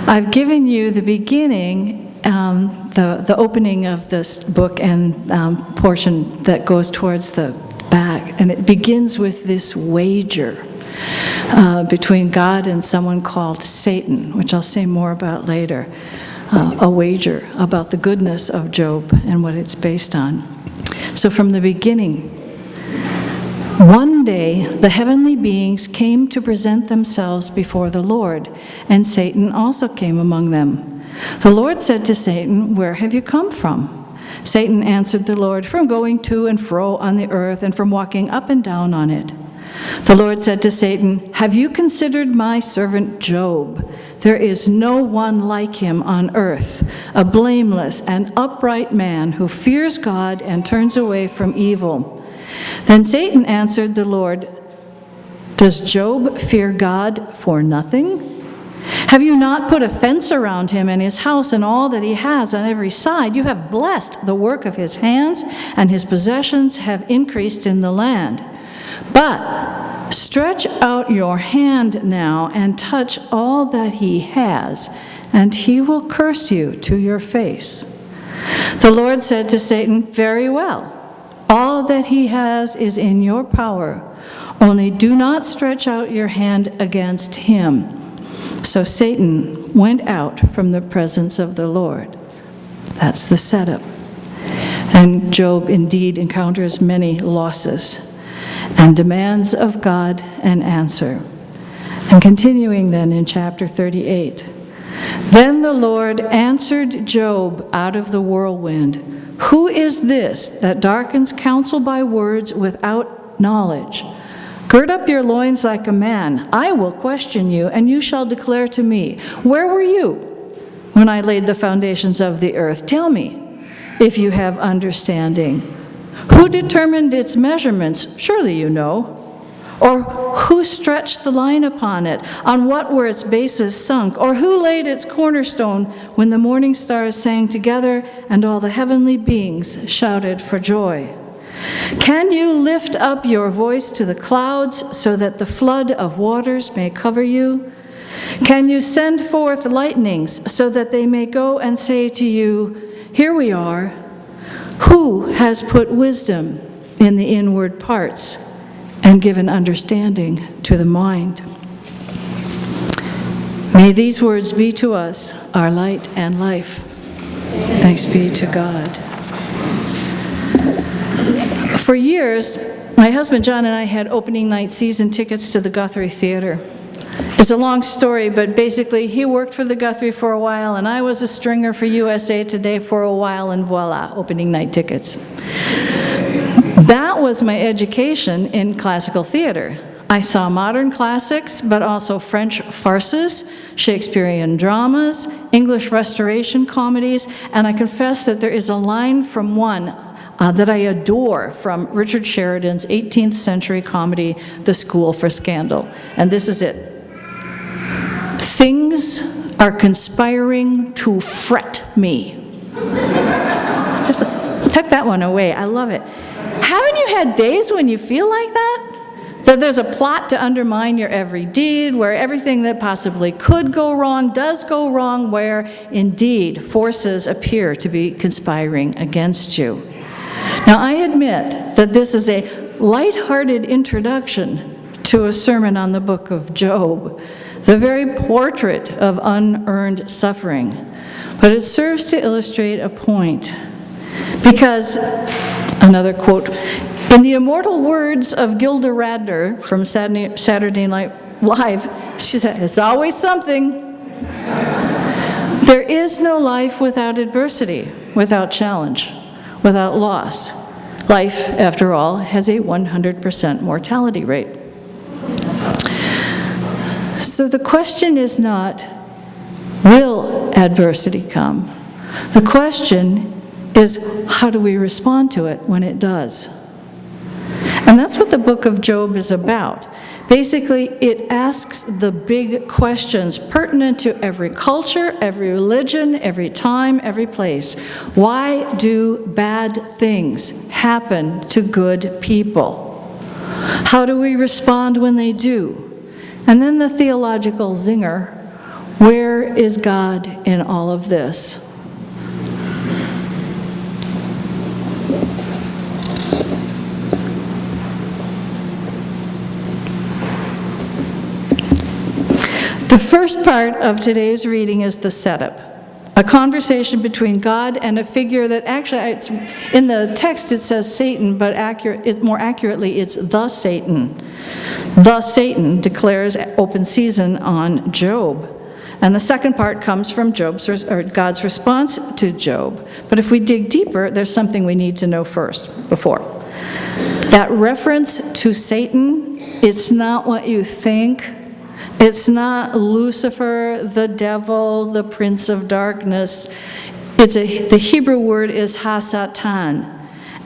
I've given you the beginning, the opening of this book and portion that goes towards the back, and it begins with this wager between God and someone called Satan, which I'll say more about later. A wager about the goodness of Job and what it's based on. So from the beginning, one day the heavenly beings came to present themselves before the Lord, and Satan also came among them. The Lord said to Satan, "Where have you come from?" Satan answered the Lord, "From going to and fro on the earth and from walking up and down on it." The Lord said to Satan, "Have you considered my servant Job? There is no one like him on earth, a blameless and upright man who fears God and turns away from evil." Then Satan answered the Lord, "Does Job fear God for nothing? Have you not put a fence around him and his house and all that he has on every side? You have blessed the work of his hands, and his possessions have increased in the land. But stretch out your hand now and touch all that he has, and he will curse you to your face." The Lord said to Satan, "Very well, all that he has is in your power, only do not stretch out your hand against him." So Satan went out from the presence of the Lord. That's the setup. And Job indeed encounters many losses and demands of God an answer. And continuing then in chapter 38, "Then the Lord answered Job out of the whirlwind, 'Who is this that darkens counsel by words without knowledge? Gird up your loins like a man. I will question you, and you shall declare to me, where were you when I laid the foundations of the earth? Tell me, if you have understanding. Who determined its measurements? Surely you know. Or who stretched the line upon it? On what were its bases sunk? Or who laid its cornerstone when the morning stars sang together and all the heavenly beings shouted for joy? Can you lift up your voice to the clouds so that the flood of waters may cover you? Can you send forth lightnings so that they may go and say to you, here we are? Who has put wisdom in the inward parts and given understanding to the mind? May these words be to us our light and life. Thanks be to God. For years, my husband John and I had opening night season tickets to the Guthrie Theater. It's a long story, but basically he worked for the Guthrie for a while, and I was a stringer for USA Today for a while, and voila, opening night tickets. That was my education in classical theater. I saw modern classics, but also French farces, Shakespearean dramas, English Restoration comedies, and I confess that there is a line from one that I adore from Richard Sheridan's 18th century comedy, The School for Scandal. And this is it. Things are conspiring to fret me. Just tuck that one away. I love it. Haven't you had days when you feel like that? That there's a plot to undermine your every deed, where everything that possibly could go wrong does go wrong, where indeed forces appear to be conspiring against you. Now, I admit that this is a lighthearted introduction to a sermon on the book of Job, the very portrait of unearned suffering. But it serves to illustrate a point. Because, another quote, in the immortal words of Gilda Radner from Saturday Night Live, she said, "It's always something." There is no life without adversity, without challenge, without loss. Life, after all, has a 100% mortality rate. So the question is not, will adversity come? The question is, how do we respond to it when it does? And that's what the book of Job is about. Basically, it asks the big questions pertinent to every culture, every religion, every time, every place. Why do bad things happen to good people? How do we respond when they do? And then the theological zinger, Where is God in all of this? The first part of today's reading is the setup. A conversation between God and a figure that actually, in the text it says Satan, but more accurately it's the Satan. The Satan declares open season on Job. And the second part comes from God's response to Job. But if we dig deeper, there's something we need to know before. That reference to Satan, it's not what you think. It's not Lucifer, the devil, the prince of darkness. The Hebrew word is ha-satan,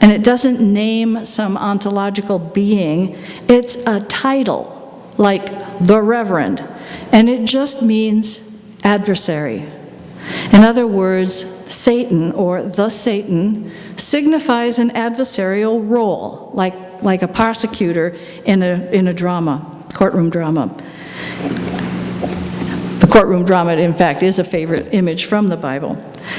and it doesn't name some ontological being. It's a title, like the Reverend, and it just means adversary. In other words, Satan, or the Satan, signifies an adversarial role, like a prosecutor in a courtroom drama. The courtroom drama, in fact, is a favorite image from the Bible.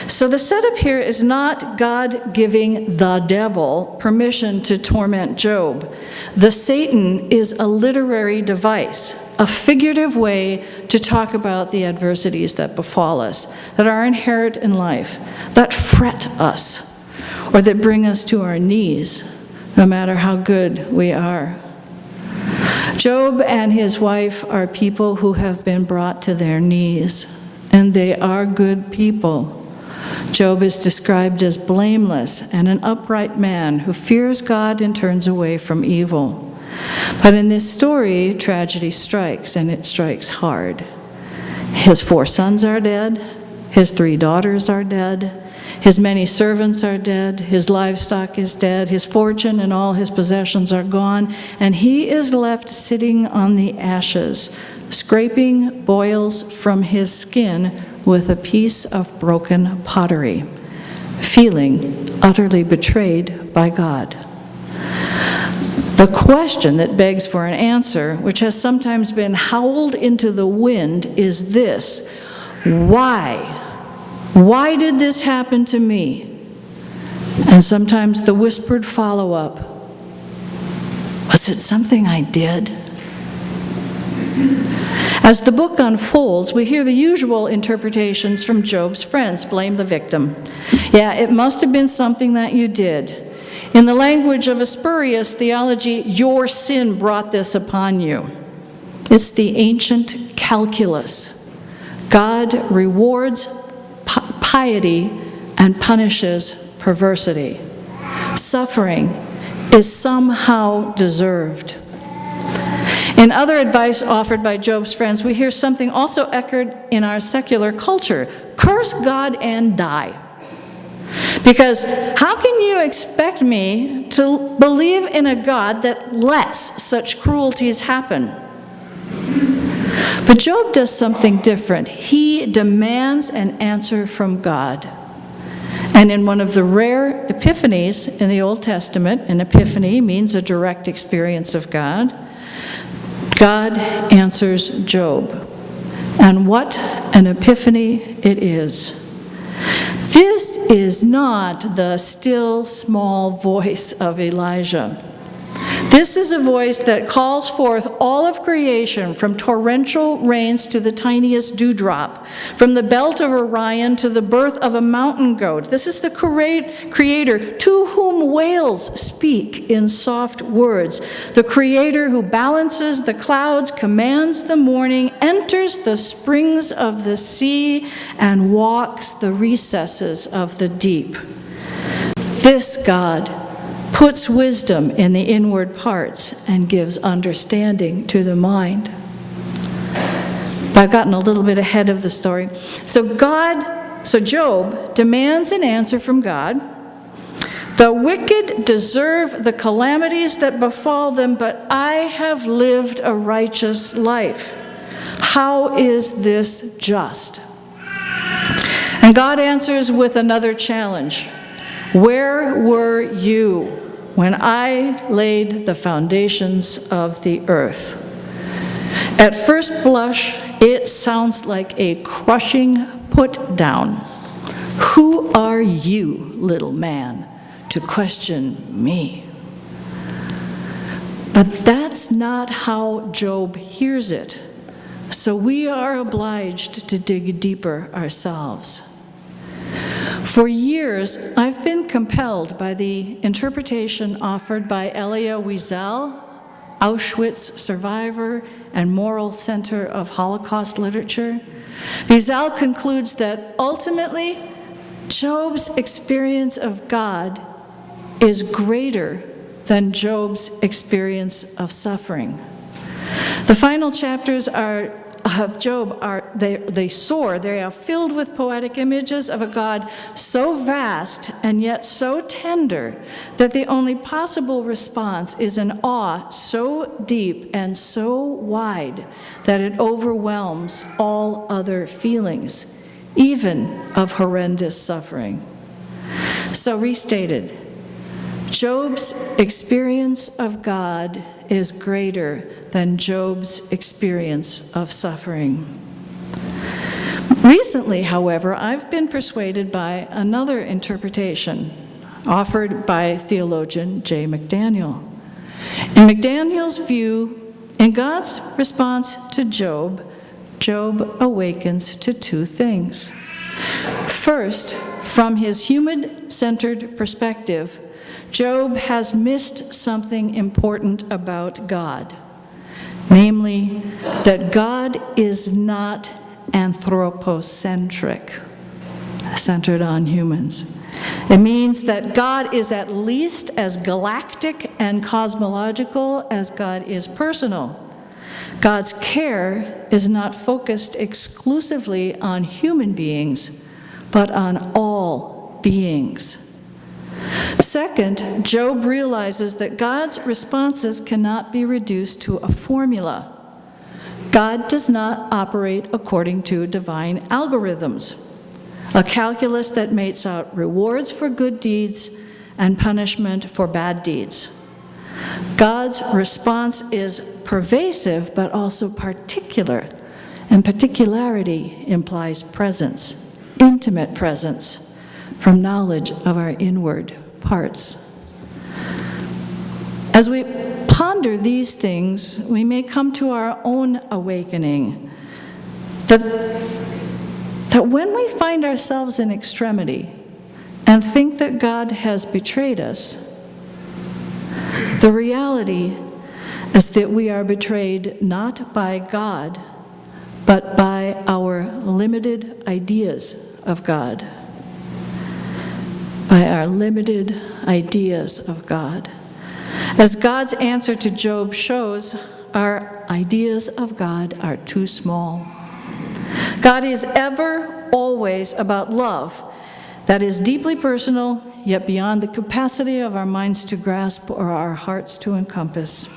So the setup here is not God giving the devil permission to torment Job. The Satan is a literary device, a figurative way to talk about the adversities that befall us, that are inherent in life, that fret us, or that bring us to our knees, no matter how good we are. Job and his wife are people who have been brought to their knees, and they are good people. Job is described as blameless and an upright man who fears God and turns away from evil. But in this story, tragedy strikes, and it strikes hard. His 4 sons are dead, his 3 daughters are dead, his many servants are dead, his livestock is dead, his fortune and all his possessions are gone, and he is left sitting on the ashes, scraping boils from his skin with a piece of broken pottery, feeling utterly betrayed by God. The question that begs for an answer, which has sometimes been howled into the wind, is this: why? Why did this happen to me? And sometimes the whispered follow-up, was it something I did? As the book unfolds, we hear the usual interpretations from Job's friends. Blame the victim. Yeah, it must have been something that you did. In the language of a spurious theology, your sin brought this upon you. It's the ancient calculus. God rewards piety and punishes perversity. Suffering is somehow deserved. In other advice offered by Job's friends, we hear something also echoed in our secular culture: curse God and die. Because how can you expect me to believe in a God that lets such cruelties happen? But Job does something different. He demands an answer from God. And in one of the rare epiphanies in the Old Testament, an epiphany means a direct experience of God, God answers Job. And what an epiphany it is. This is not the still small voice of Elijah. This is a voice that calls forth all of creation, from torrential rains to the tiniest dewdrop, from the belt of Orion to the birth of a mountain goat. This is the Creator to whom whales speak in soft words. The Creator who balances the clouds, commands the morning, enters the springs of the sea, and walks the recesses of the deep. This God puts wisdom in the inward parts and gives understanding to the mind. But I've gotten a little bit ahead of the story. So Job demands an answer from God. The wicked deserve the calamities that befall them, but I have lived a righteous life. How is this just? And God answers with another challenge. Where were you when I laid the foundations of the earth? At first blush, It sounds like a crushing put down. Who are you, little man, to question me? But that's not how Job hears it. So we are obliged to dig deeper ourselves. For years, I've been compelled by the interpretation offered by Elia Wiesel, Auschwitz survivor and moral center of Holocaust literature. Wiesel concludes that ultimately, Job's experience of God is greater than Job's experience of suffering. The final chapters of Job they soar. They are filled with poetic images of a God so vast and yet so tender that the only possible response is an awe so deep and so wide that it overwhelms all other feelings, even of horrendous suffering. So restated, Job's experience of God is greater than Job's experience of suffering. Recently, however, I've been persuaded by another interpretation offered by theologian J. McDaniel. In McDaniel's view, in God's response to Job, Job awakens to two things. First, from his human-centered perspective, Job has missed something important about God, namely that God is not anthropocentric, centered on humans. It means that God is at least as galactic and cosmological as God is personal. God's care is not focused exclusively on human beings, but on all beings. Second, Job realizes that God's responses cannot be reduced to a formula. God does not operate according to divine algorithms, a calculus that mates out rewards for good deeds and punishment for bad deeds. God's response is pervasive but also particular, and particularity implies presence, intimate presence, from knowledge of our inward parts. As we ponder these things, we may come to our own awakening that when we find ourselves in extremity and think that God has betrayed us, the reality is that we are betrayed not by God, but by our limited ideas of God. By our limited ideas of God. As God's answer to Job shows, our ideas of God are too small. God is ever, always about love that is deeply personal, yet beyond the capacity of our minds to grasp or our hearts to encompass.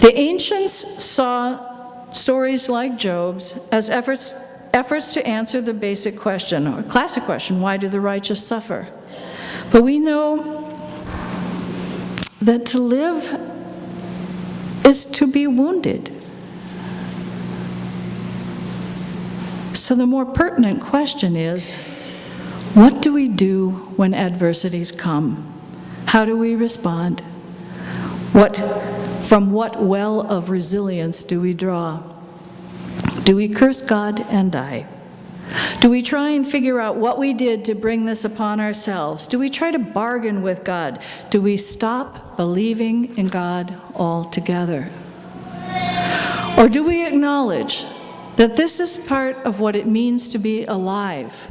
The ancients saw stories like Job's as efforts to answer the basic question, or classic question, why do the righteous suffer? But we know that to live is to be wounded. So the more pertinent question is, what do we do when adversities come? How do we respond? From what well of resilience do we draw? Do we curse God and die? Do we try and figure out what we did to bring this upon ourselves? Do we try to bargain with God? Do we stop believing in God altogether? Or do we acknowledge that this is part of what it means to be alive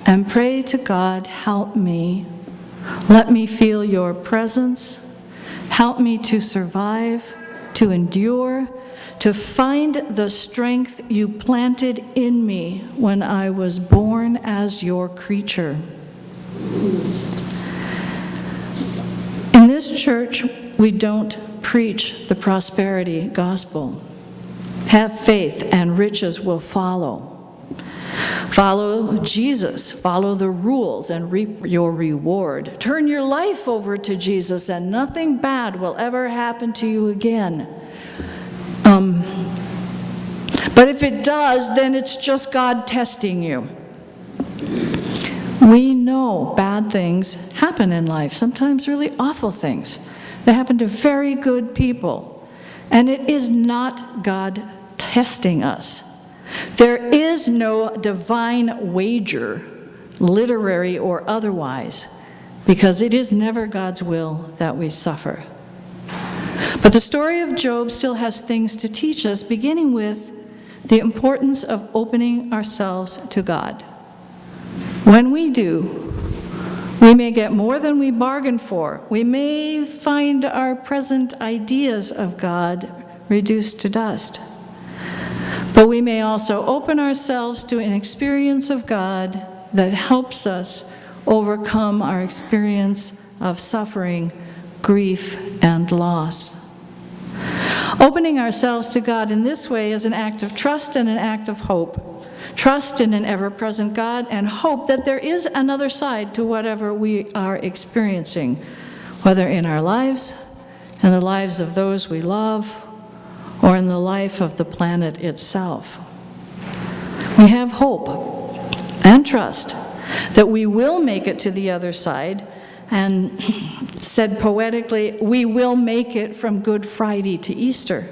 and pray to God, help me, let me feel your presence, help me to survive, to endure, to find the strength you planted in me when I was born as your creature. In this church, we don't preach the prosperity gospel. Have faith and riches will follow. Follow Jesus, follow the rules and reap your reward. Turn your life over to Jesus and nothing bad will ever happen to you again. But if it does, then it's just God testing you. We know bad things happen in life, sometimes really awful things. They happen to very good people. And it is not God testing us. There is no divine wager, literary or otherwise, because it is never God's will that we suffer. But the story of Job still has things to teach us, beginning with the importance of opening ourselves to God. When we do, we may get more than we bargained for. We may find our present ideas of God reduced to dust. But we may also open ourselves to an experience of God that helps us overcome our experience of suffering, grief, and loss. Opening ourselves to God in this way is an act of trust and an act of hope. Trust in an ever-present God and hope that there is another side to whatever we are experiencing, whether in our lives, in the lives of those we love, or in the life of the planet itself. We have hope and trust that we will make it to the other side, and said poetically, we will make it from Good Friday to Easter,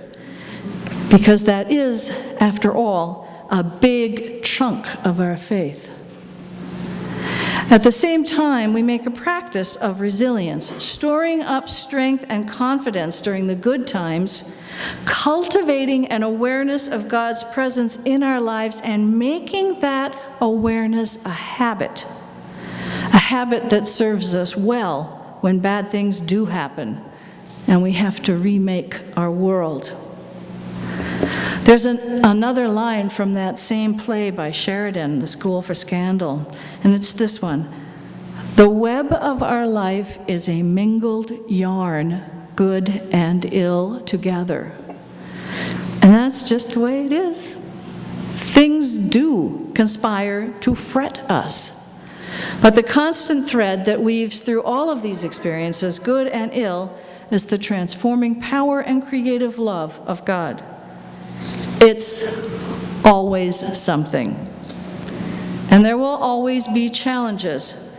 because that is, after all, a big chunk of our faith. At the same time, we make a practice of resilience, storing up strength and confidence during the good times, cultivating an awareness of God's presence in our lives, and making that awareness a habit that serves us well when bad things do happen and we have to remake our world. There's another line from that same play by Sheridan, The School for Scandal, and it's this one. The web of our life is a mingled yarn, good and ill together. And that's just the way it is. Things do conspire to fret us. But the constant thread that weaves through all of these experiences, good and ill, is the transforming power and creative love of God. It's always something. And there will always be challenges.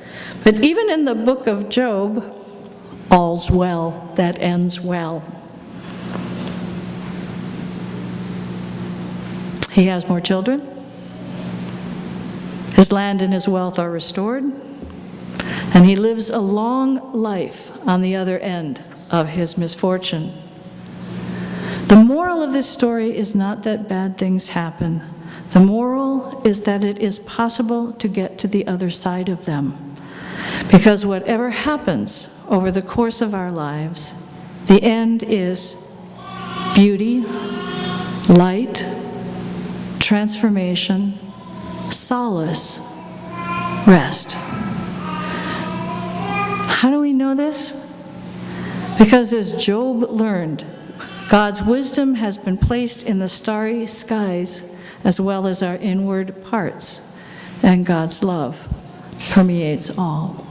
But even in the book of Job, all's well that ends well. He has more children. His land and his wealth are restored. And he lives a long life on the other end of his misfortune. The moral of this story is not that bad things happen. The moral is that it is possible to get to the other side of them. Because whatever happens over the course of our lives, the end is beauty, light, transformation, solace, rest. How do we know this? Because as Job learned, God's wisdom has been placed in the starry skies as well as our inward parts, and God's love permeates all.